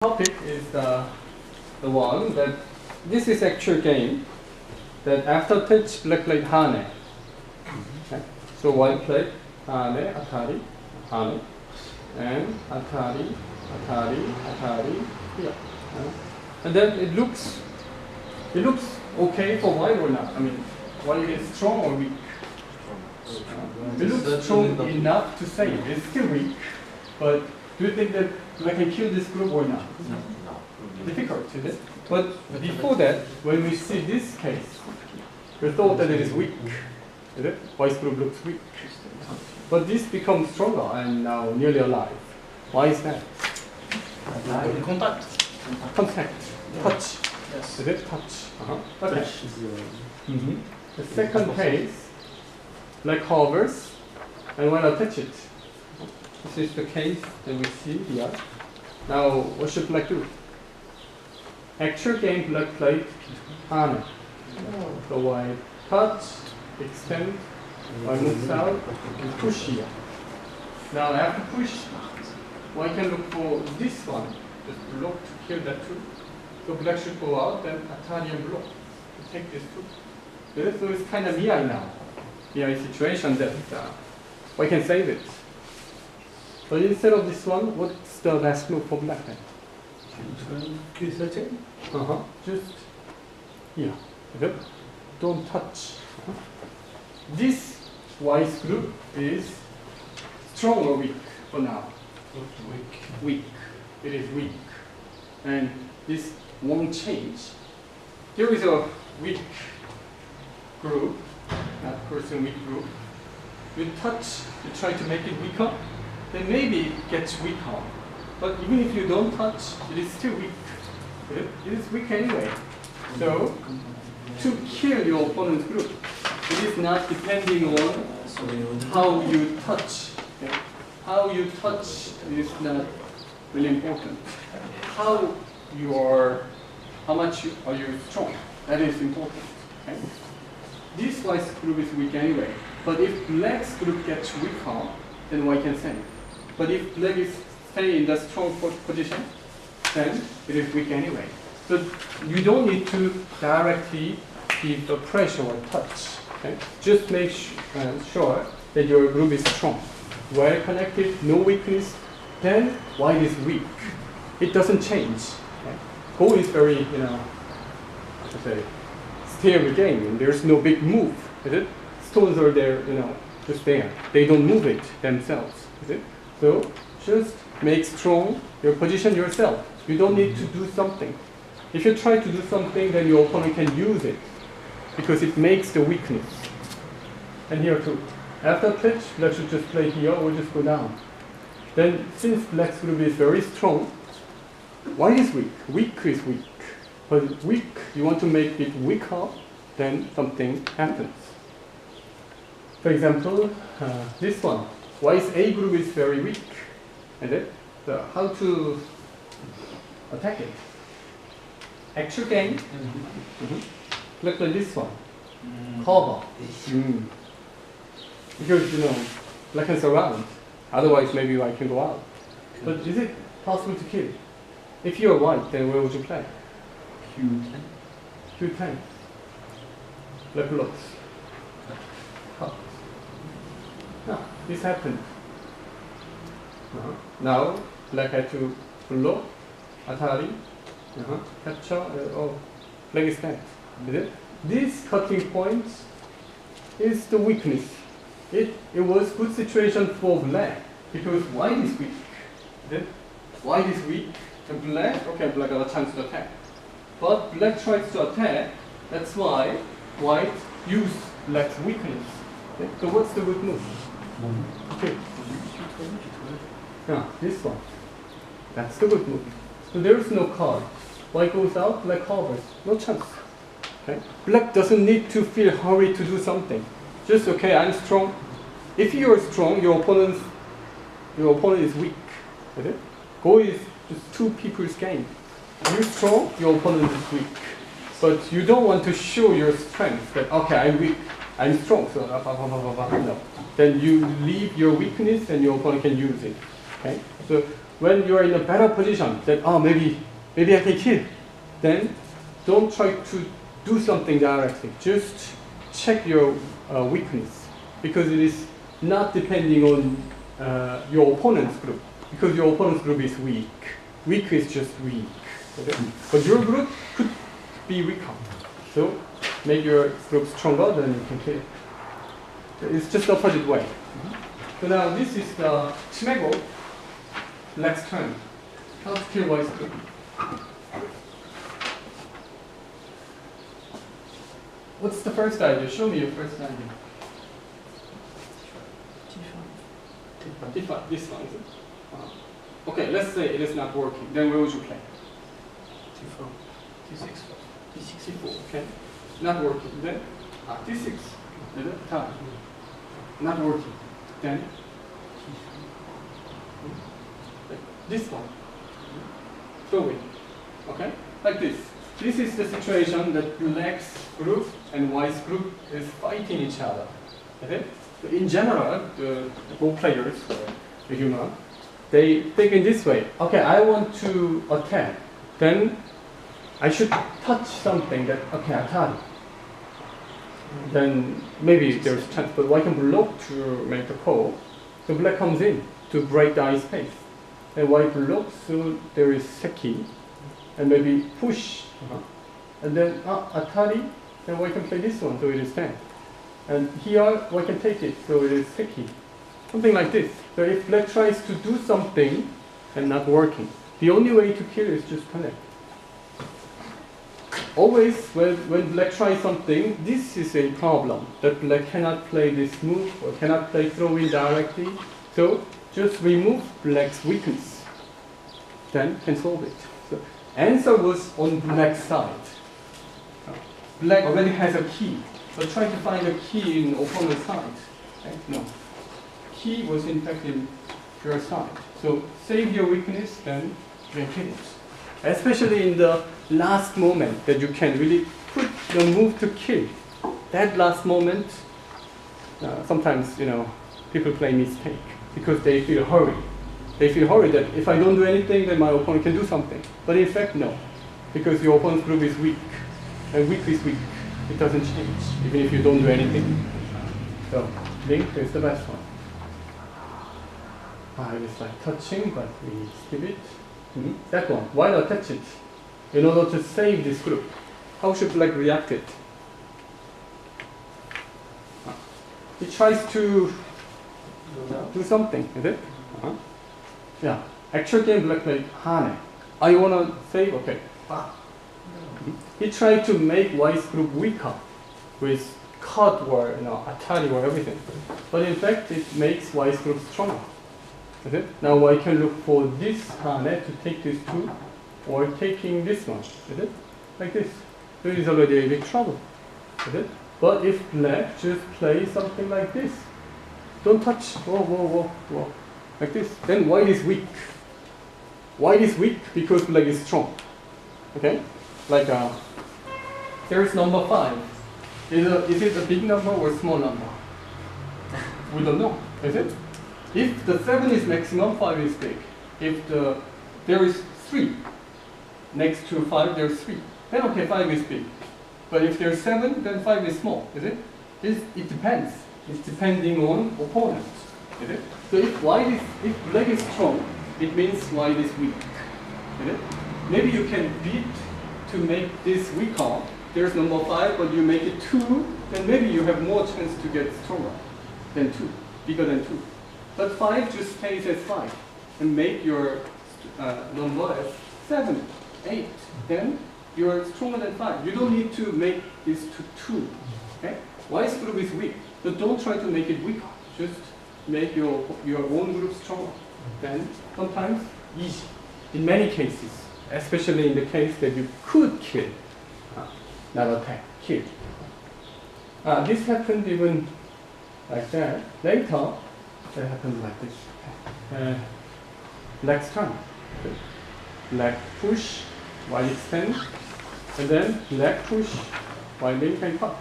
Topic is the one that this is actual game that after touch black played Hane. Okay. So white played Hane, Atari, Hane, and Atari, here. And then it looks okay for white or not. I mean, white is strong or weak. It looks strong enough to say it's still weak, but do you think that I can kill this group or not? No. Difficult, is it? But before that, when we see this case, we thought that it is weak. Is it? White group looks weak. But this becomes stronger and now nearly alive. Why is that? Contact. Contact. Touch. Yes. Is it? Touch. Okay. The second case, black hovers, and when I touch it, this is the case that we see here. Now, what should black do? Actual game, black played Hane. So white touch, extend, white moves out, and push here. Now, after push, white can look for this one. Just block to kill that two. So black should go out, then Atari and block to take this two. So it's kind of VI now. VI situation that white can save it. But instead of this one, what's the last move for black then? Q13? Just here. Okay. Don't touch. This white group is strong or weak for now? Weak. It is weak. And this won't change. There is a weak group, not person weak group. You touch, you try to make it weaker, then maybe it gets weaker. But even if you don't touch, it is still weak. It is weak anyway. So, to kill your opponent's group, it is not depending on how you touch. Okay? How you touch is not really important. How much are you strong? That is important. Okay? This white's group is weak anyway. But if black's group gets weaker, then white can save. But if black is stay in the strong position, then it is weak anyway. So you don't need to directly give the pressure or touch. Okay? Just make sure that your group is strong, well connected, no weakness. Then white is weak. It doesn't change. Okay? Go is very, stay in the game, and there's no big move. Is it? Stones are there, just there. They don't move it themselves. Is it? So just make strong your position yourself. You don't need to do something. If you try to do something, then your opponent can use it because it makes the weakness. And here too. After touch, black should just play here or just go down. Then since black's group is very strong, white is weak. Weak is weak. But weak, you want to make it weaker, then something happens. For example, this one. White's A group is very weak. And then, so how to attack it? Actual game. Look like this one. Cover. Because black can surround. Otherwise, maybe white can go out. But is it possible to kill? If you are white, then where would you play? Q10. Q10. Black blocks. Now, this happened. Now, black had to block, Atari, capture, black is dead. Is it? This cutting point is the weakness. It was good situation for black because white is weak. Is it? White is weak, and black got a chance to attack. But black tries to attack, that's why white used black's weakness. Okay? So what's the good move? Okay. Yeah, this one. That's the good move. So there is no card. White goes out, black covers. No chance. Okay? Black doesn't need to feel hurried to do something. Just okay, I'm strong. If you are strong, your opponent is weak. Okay? Go is just two people's game. You're strong, your opponent is weak. But you don't want to show your strength that okay, I'm weak, I'm strong, so no. Then you leave your weakness and your opponent can use it. Okay? So when you are in a better position, that maybe I can kill, then don't try to do something directly. Just check your weakness, because it is not depending on your opponent's group, because your opponent's group is weak. Weak is just weak. Okay? But your group could be weaker. So make your group stronger, then you can kill. It's just the opposite way. So now this is the Chimego next turn. How to kill white group. What's the first idea? Show me your first idea. T5. This one, is it? Okay, let's say it is not working. Then where would you play? T4. T6. D6, C4. Okay. Not working. Then D6. Is it? Time. Not working. Then this one. Throw it. Okay? Like this. This is the situation that black's group and white's group is fighting each other. Okay? So in general, the both players, the human, they think in this way. Okay, I want to attack. Then I should touch something that, okay, attack. Then maybe there's a chance, but white can block to make the call. So black comes in to break the ice space. And white blocks, so there is seki. And maybe push. And then atari, then white can play this one, so it is 10. And here white can take it, so it is seki. Something like this. So if black tries to do something and not working, the only way to kill is just connect. Always when black tries something, this is a problem, that black cannot play this move or cannot play throw in directly. So just remove black's weakness, then can solve it. So answer was on black's side. Black already has a key, but try to find a key in opponent's side. Okay? No. Key was in fact in your side. So save your weakness, then you can kill it. Especially in the last moment that you can really put the move to kill. That last moment, sometimes people play mistake because they feel hurried. They feel hurried that if I don't do anything, then my opponent can do something. But in fact, no, because your opponent's group is weak, and weak is weak. It doesn't change, even if you don't do anything. So link is the best one. It is like touching, but we skip it. That one, why not touch it? In order to save this group. How should black react it? He tries to do something, is it? Yeah. Actual game black played Hane. I wanna save, okay. He tried to make white's group weaker with cut or atari or everything. But in fact it makes white's group stronger. Is it? Now white can look for this Hane to take this two, or taking this one, is it? Like this. So it is already a big trouble. Is it? But if black just plays something like this, don't touch, whoa, like this, then white is weak. White is weak because black is strong. Okay? Like there is number 5. Is it a big number or a small number? We don't know, is it? If the 7 is maximum, 5 is big. If there is 3 next to 5, there's 3. Then okay, 5 is big. But if there's 7, then 5 is small, is it? It depends. It's depending on opponent, is it? So if black is strong, it means white is weak, is it? Maybe you can beat to make this weaker. There's number 5, but you make it 2, then maybe you have more chance to get stronger than 2, bigger than 2. But 5 just stays as 5 and make your number as 7, 8. Then you're stronger than 5. You don't need to make this to 2. Okay? White's group is weak, but don't try to make it weaker. Just make your own group stronger. Then sometimes easy. In many cases, especially in the case that you could kill, not attack, kill. This happened even like that. Later, that happened like this. Black's turn. Black push, white extend, and then black push, white link and cut.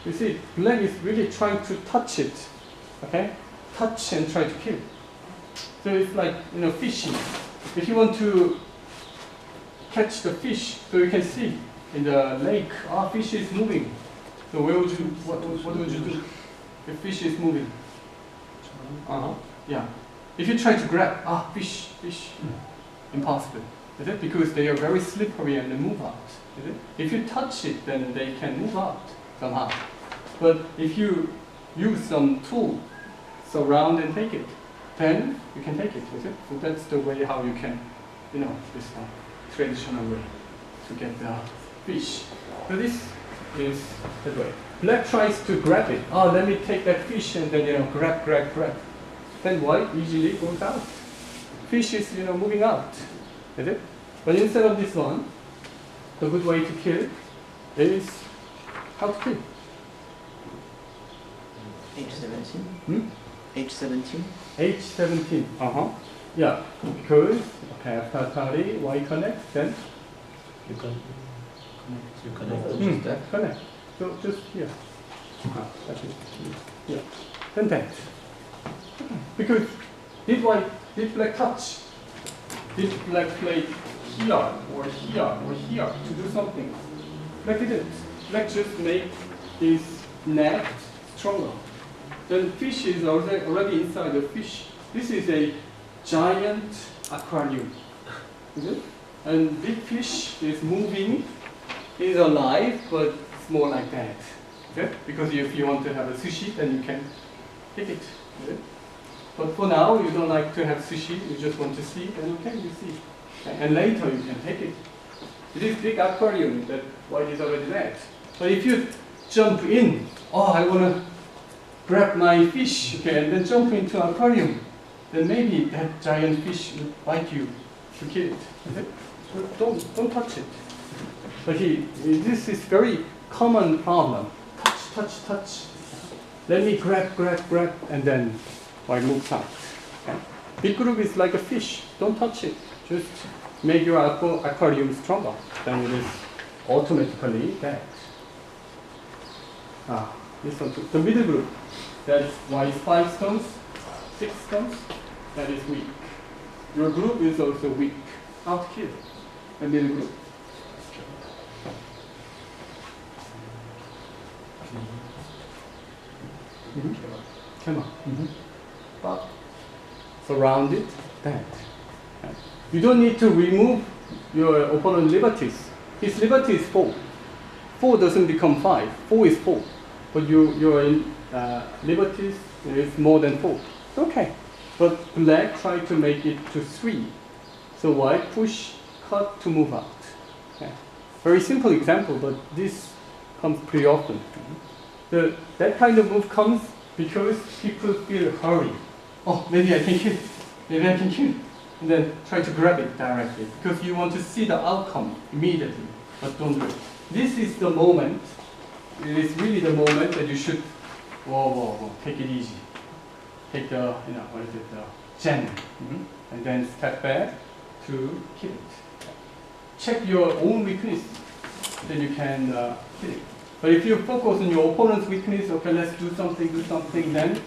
You see, black is really trying to touch it. Okay? Touch and try to kill. So it's like, fishing. If you want to catch the fish, so you can see in the lake, fish is moving. So what would you do if fish is moving? Yeah. If you try to grab, fish, impossible. Is it? Because they are very slippery and they move out. Is it? If you touch it, then they can move out somehow. But if you use some tool, surround and take it, then you can take it. Is it? So that's the way how you can, this traditional way to get the fish. So this is the way. Black tries to grab it. Let me take that fish and then grab. Then white easily goes out. Fish is moving out. Is it? But instead of this one, the good way to kill is how to kill. H17. H17. H17. Yeah. Because after Tari, Y connect, then You connect. connect. So just here. That's it. Yeah. Then that. Because did black touch? Did black play here or here to do something? Black didn't. Black just make his net stronger. Then fish is already inside the fish. This is a giant aquarium. Is it? And big fish is moving, is alive, but it's more like that. Okay? Because if you want to have a sushi, then you can take it. Okay? But for now, you don't like to have sushi, you just want to see, then okay, you see. Okay? And later you can take it. It is big aquarium, that white is already there. But if you jump in, I want to grab my fish, okay, and then jump into aquarium, then maybe that giant fish will bite you to kill it. Okay? So don't touch it. But this is very common problem. Touch. Let me grab, and then white moves out. Okay? Big group is like a fish. Don't touch it. Just make your aquarium stronger. Then it is automatically dead. This one, the middle group. That is white 5 stones, 6 stones. That is weak. Your group is also weak. How to kill the middle group? Come on. But surround it, that. You don't need to remove your opponent's liberties. His liberty is 4. 4 doesn't become 5. 4 is 4. But your liberties is more than 4. Okay. But black try to make it to 3. So white push, cut to move out. Okay. Very simple example, but this comes pretty often. That kind of move comes because people feel hurry. Maybe I can kill. And then try to grab it directly because you want to see the outcome immediately, but don't do it. This is the moment, it is really the moment that you should, take it easy. Take the, gen, and then step back to kill it. Check your own weakness, then you can kill it. But if you focus on your opponent's weakness, okay, let's do something, then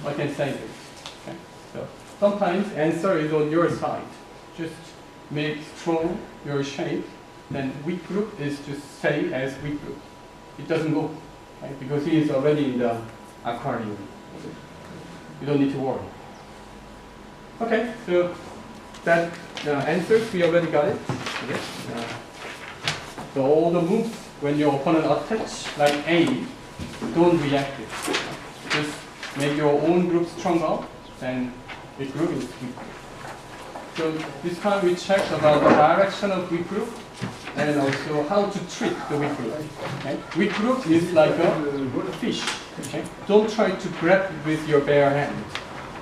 I can save it. Okay? So sometimes answer is on your side. Just make strong your shape, then weak group is to stay as weak group. It doesn't go, right? Because he is already in the aquarium. You don't need to worry. Okay, so that answers, we already got it. Okay. So all the moves, when your opponent attacks, like A, don't react it. Just make your own group stronger, then the group is weak. So this time we checked about the direction of weak group and also how to treat the weak group. Okay? Weak group is like a fish. Okay? Don't try to grab it with your bare hand.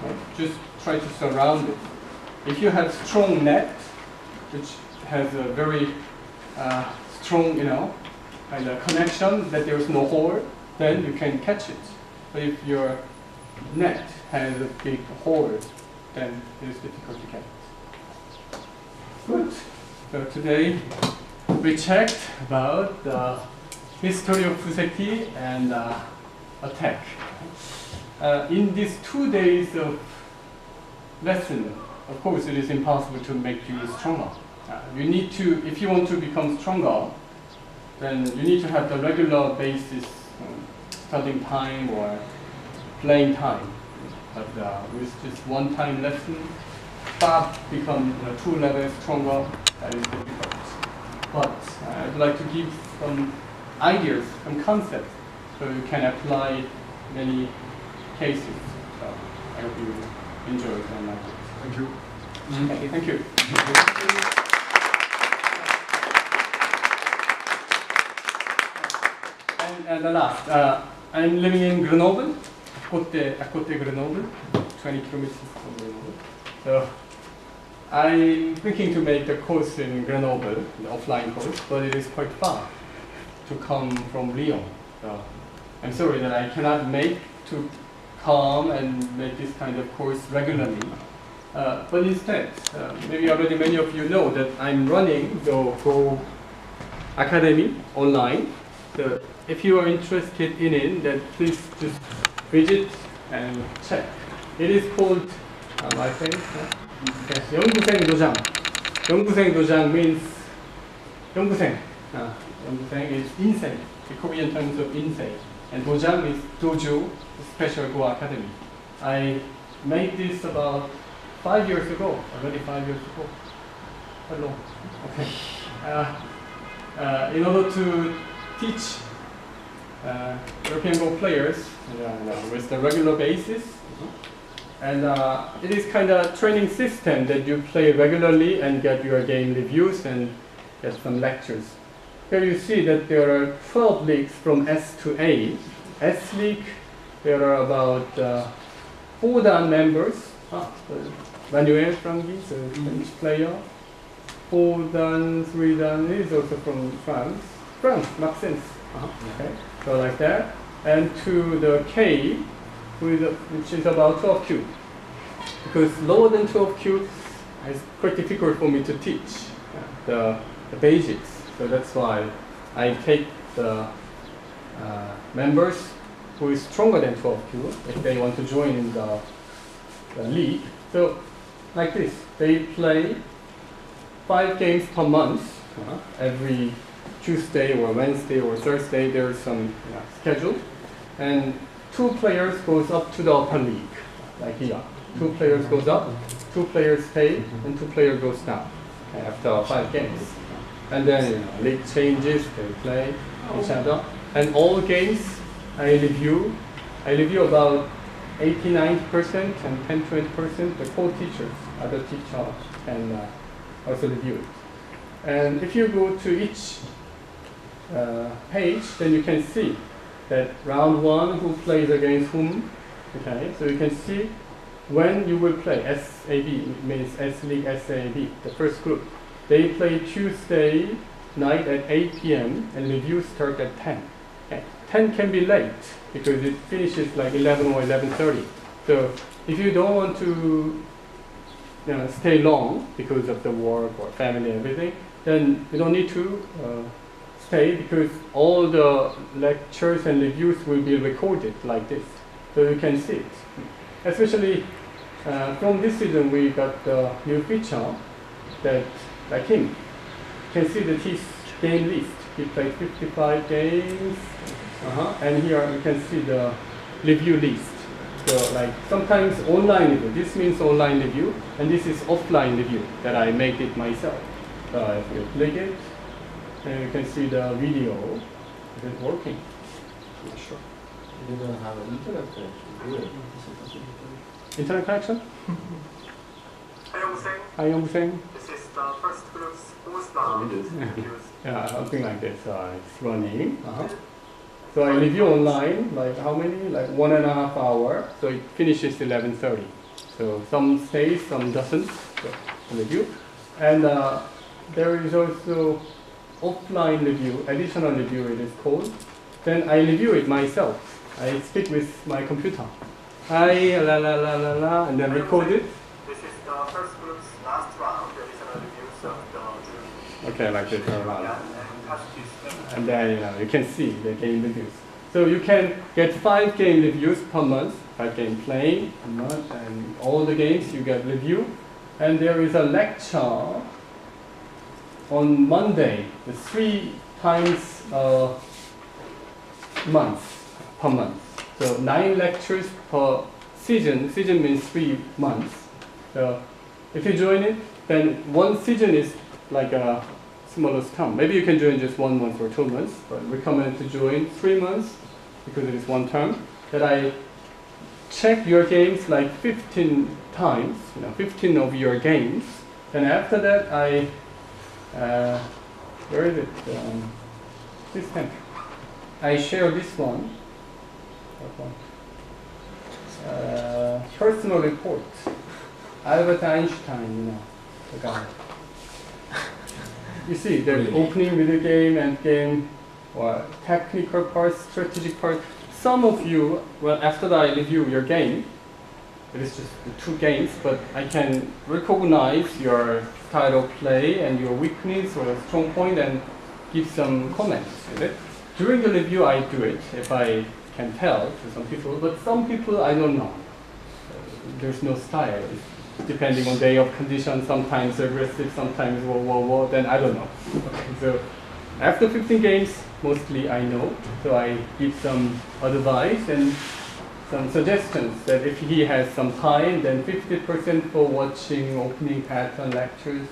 Okay? Just try to surround it. If you have strong net, which has a very strong, kind of connection that there is no hole, then you can catch it. But if your net has a big hole, then it is difficult to catch it. Good. So today we checked about the history of fuseki and attack. In these 2 days of lesson, of course, it is impossible to make you stronger. You need to, if you want to become stronger, then you need to have the regular basis studying time or playing time. But with just one-time lesson, become 2 levels stronger, that is difficult. But I'd like to give some ideas, some concepts, so you can apply many cases. So I hope you enjoy it and like it. Thank you. Okay, thank you. And the last, I'm living in Grenoble, à côté Grenoble, 20 kilometers from Grenoble. So I'm thinking to make the course in Grenoble, the offline course, but it is quite far to come from Lyon. So I'm sorry that I cannot make to come and make this kind of course regularly. But instead, maybe already many of you know that I'm running the Go Academy online. So if you are interested in it, then please just visit and check. It is called, I think, 연구생 도장. 연구생 도장 means 연구생. 연구생 is In-Seong, the Korean terms of In-Seong. And 도장 is dojo, special Go Academy. I made this about 5 years ago, already 5 years ago. Quite long. Okay. In order to teach European Go players with the regular basis. And it is kind of training system that you play regularly and get your game reviews and get some lectures. Here you see that there are 12 leagues from S to A. S League, there are about 4 Dan members. Manuel Frangi, so French player. 4 Dan, 3 Dan, he is also from France. France, Maxence. Okay. So like that. And to the K, which is about 12 cube. Because lower than 12 cube is quite difficult for me to teach the basics. So that's why I take the members who is stronger than 12 cube if they want to join in the league. So like this, they play 5 games per month. Every Tuesday or Wednesday or Thursday there's some schedule. And 2 players goes up to the upper league, like here. 2 players goes up, 2 players stay, and 2 players goes down after 5 games. And then league changes, they play each other. And all games I review about 89% and 10-20%. The co-teachers, other teachers, can also review it. And if you go to each page, then you can see that round 1, who plays against whom. Okay, so you can see when you will play. SAB means S League SAB, the first group. They play Tuesday night at 8 p.m. and review start at 10. Okay. 10 can be late because it finishes like 11 or 11:30. So if you don't want to stay long because of the work or family and everything, then you don't need to stay because all the lectures and reviews will be recorded like this. So you can see it. Especially from this season we got the new feature that, like him, you can see that his game list. He played 55 games, and here you can see the review list. So like sometimes online review, this means online review, and this is offline review that I made it myself. If you click it, and you can see the video, is it working? Not sure. You don't have an internet connection, do you? Internet connection? Hi, Yong-Seng. This is the first group's fourth round. Yeah, something like this. It's running. So I review online, like how many? Like 1.5 hours. So it finishes 11:30. So some stays, some doesn't. So review. And there is also offline review, additional review it is called. Then I review it myself. I speak with my computer. Hi, la la la la la, and then record it. This is the first group's last round. There is a review of the Okay, like this around. And then you can see the game reviews. So you can get 5 game reviews per month 5 game playing a month, and all the games you get review. And there is a lecture on Monday, 3 times a month, per month. So 9 lectures per season. Season means 3 months. So if you join it, then 1 season is like a smallest term. Maybe you can join just 1 month or 2 months, but recommend to join 3 months because it is 1 term. That I check your games like 15 times, 15 of your games. And after that, where is it? This time. I share this one. Personal report. Albert Einstein, the guy. You see, there's opening, middle game, end game, or technical parts, strategic parts. Some of you, well, after I review your game, it is just the 2 games, but I can recognize your style of play and your weakness or strong point and give some comments with it. During the review, I do it if I can tell to some people, but some people I don't know. There's no style. Depending on day of condition, sometimes aggressive, sometimes then I don't know. Okay, so after 15 games, mostly I know, so I give some advice and some suggestions that if he has some time, then 50% for watching opening pattern lectures,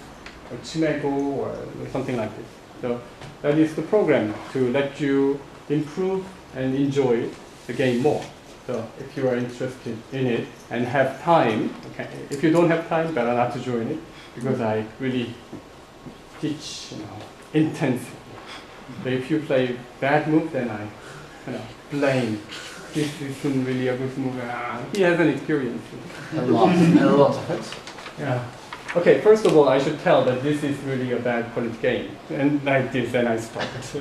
or chimego, or something like this. So that is the program to let you improve and enjoy the game more. So if you are interested in it and have time, okay. If you don't have time, better not to join it because I really teach, intensely. So if you play bad move, then I, blame. This isn't really a good move. He has an experience. A lot of it. Yeah. Okay. First of all, I should tell that this is really a bad quality game, and like this, then I stop it. So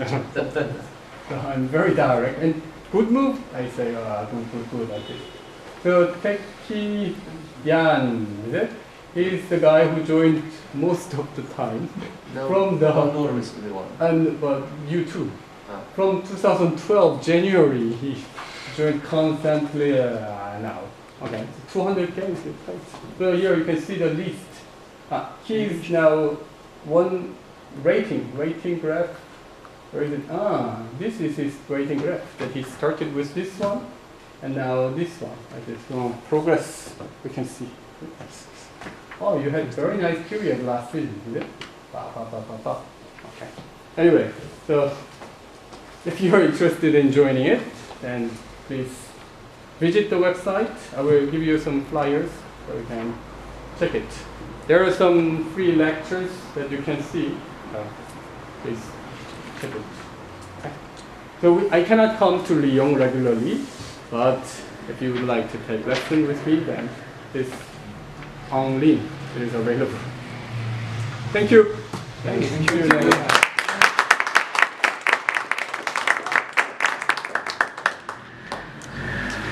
I'm very direct. And good move, I say, good like this. So Taeki Yan, is it? He's the guy who joined most of the time from the but you too. From 2012 January, he joined constantly now. Okay, 200 games he played. So here you can see the list. He is now 1 rating graph. Where is it? This is his rating graph that he started with this one, and now this one. Like this progress we can see. Oh, you had very nice period last season, is it? Okay. Anyway, so if you are interested in joining it, then please visit the website. I will give you some flyers so you can check it. There are some free lectures that you can see. Please. Okay. So I cannot come to Lyon regularly, but if you would like to take lesson with me, then this online is available. Thank you. Thank you.